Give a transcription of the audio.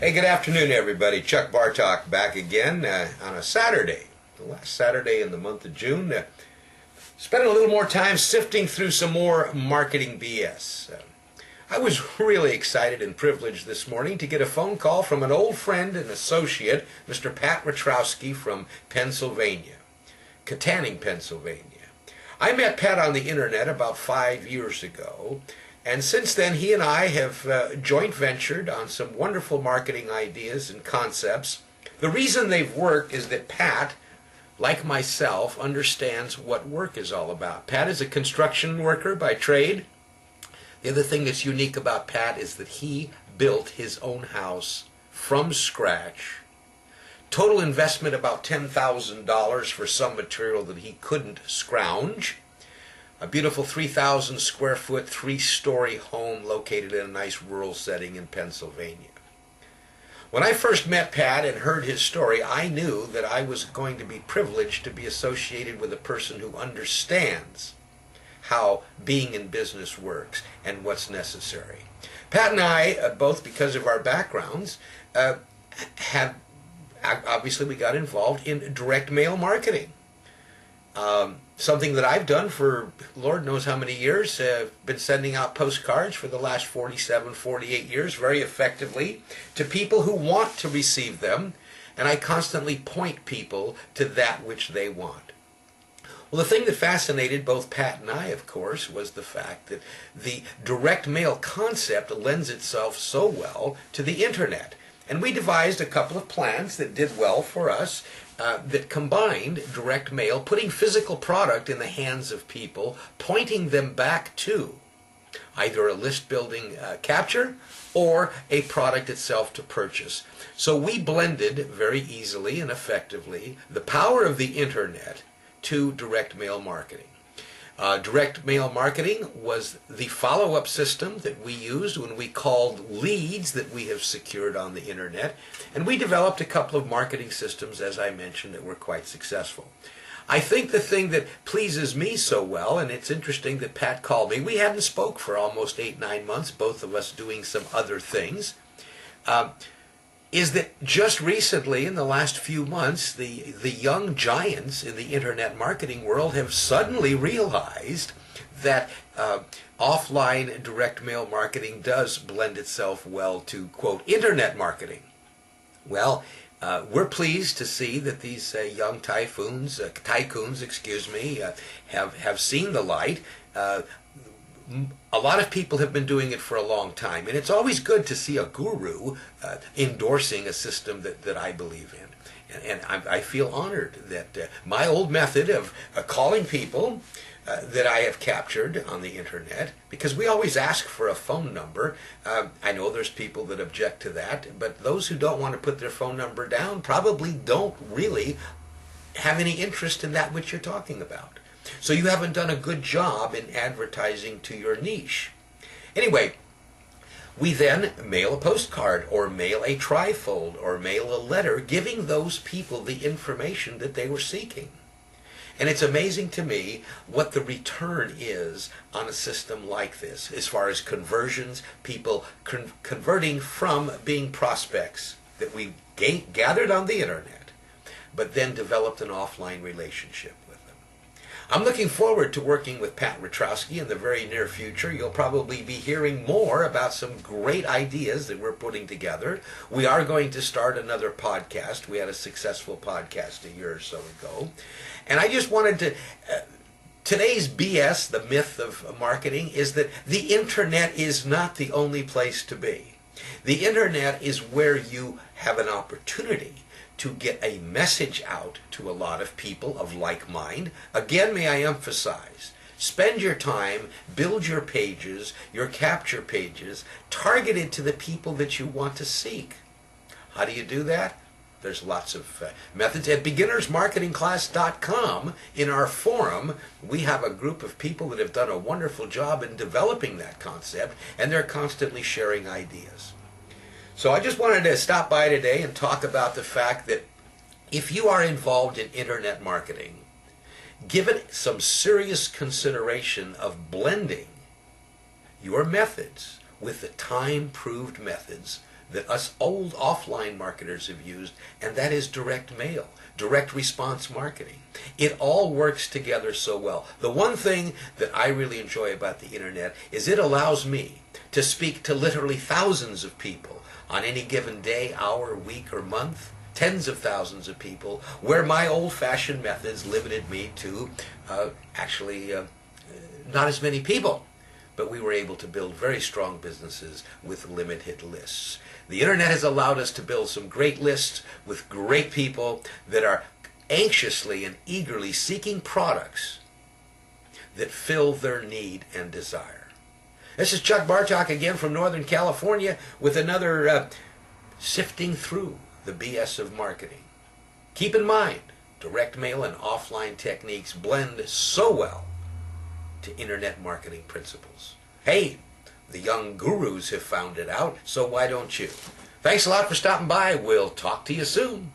Hey, good afternoon, everybody. Chuck Bartok back again on a Saturday, the last Saturday in the month of June. Spending a little more time sifting through some more marketing BS. I was really excited and privileged this morning to get a phone call from an old friend and associate, Mr. Pat Witrowski from Pennsylvania, Katanning, Pennsylvania. I met Pat on the internet about 5 years ago, and since then he and I have joint ventured on some wonderful marketing ideas and concepts. The reason they've worked is that Pat, like myself, understands what work is all about. Pat is a construction worker by trade. The other thing that's unique about Pat is that he built his own house from scratch. Total investment about $10,000 for some material that he couldn't scrounge. A beautiful 3,000 square foot, 3-story home located in a nice rural setting in Pennsylvania. When I first met Pat and heard his story, I knew that I was going to be privileged to be associated with a person who understands how being in business works and what's necessary. Pat and I, both because of our backgrounds, obviously we got involved in direct mail marketing. Something that I've done for Lord knows how many years. Been sending out postcards for the last 47, 48 years very effectively to people who want to receive them, and I constantly point people to that which they want. Well, the thing that fascinated both Pat and I, of course, was the fact that the direct mail concept lends itself so well to the internet. And we devised a couple of plans that did well for us that combined direct mail, putting physical product in the hands of people, pointing them back to either a list building capture or a product itself to purchase. So we blended very easily and effectively the power of the internet to direct mail marketing. Direct mail marketing was the follow-up system that we used when we called leads that we have secured on the internet, and we developed a couple of marketing systems, as I mentioned, that were quite successful. I think the thing that pleases me so well, and it's interesting that Pat called me, we hadn't spoke for almost 8-9 months, both of us doing some other things, is that just recently, in the last few months, the young giants in the internet marketing world have suddenly realized that offline direct mail marketing does blend itself well to, quote, internet marketing. Well, we're pleased to see that these young tycoons, have seen the light. A lot of people have been doing it for a long time, and it's always good to see a guru endorsing a system that I believe in. And I feel honored that my old method of calling people that I have captured on the internet, because we always ask for a phone number. I know there's people that object to that, but those who don't want to put their phone number down probably don't really have any interest in that which you're talking about. So you haven't done a good job in advertising to your niche. Anyway, we then mail a postcard or mail a trifold or mail a letter giving those people the information that they were seeking. And it's amazing to me what the return is on a system like this as far as conversions, people converting from being prospects that we gathered on the internet, but then developed an offline relationship with them. I'm looking forward to working with Pat Witrowski in the very near future. You'll probably be hearing more about some great ideas that we're putting together. We are going to start another podcast. We had a successful podcast a year or so ago. And I just wanted to... today's BS, the myth of marketing, is that the internet is not the only place to be. The internet is where you have an opportunity to get a message out to a lot of people of like mind. Again, may I emphasize, spend your time, build your pages, your capture pages, targeted to the people that you want to seek. How do you do that? There's lots of methods. At beginnersmarketingclass.com, in our forum, we have a group of people that have done a wonderful job in developing that concept, and they're constantly sharing ideas. So I just wanted to stop by today and talk about the fact that if you are involved in internet marketing, give it some serious consideration of blending your methods with the time-proved methods that us old offline marketers have used, and that is direct mail, direct response marketing. It all works together so well. The one thing that I really enjoy about the internet is it allows me to speak to literally thousands of people on any given day, hour, week, or month, tens of thousands of people, where my old-fashioned methods limited me to actually not as many people. But we were able to build very strong businesses with limited lists. The internet has allowed us to build some great lists with great people that are anxiously and eagerly seeking products that fill their need and desire. This is Chuck Bartok again from Northern California with another Sifting Through the BS of Marketing. Keep in mind, direct mail and offline techniques blend so well to internet marketing principles. Hey, the young gurus have found it out, so why don't you? Thanks a lot for stopping by. We'll talk to you soon.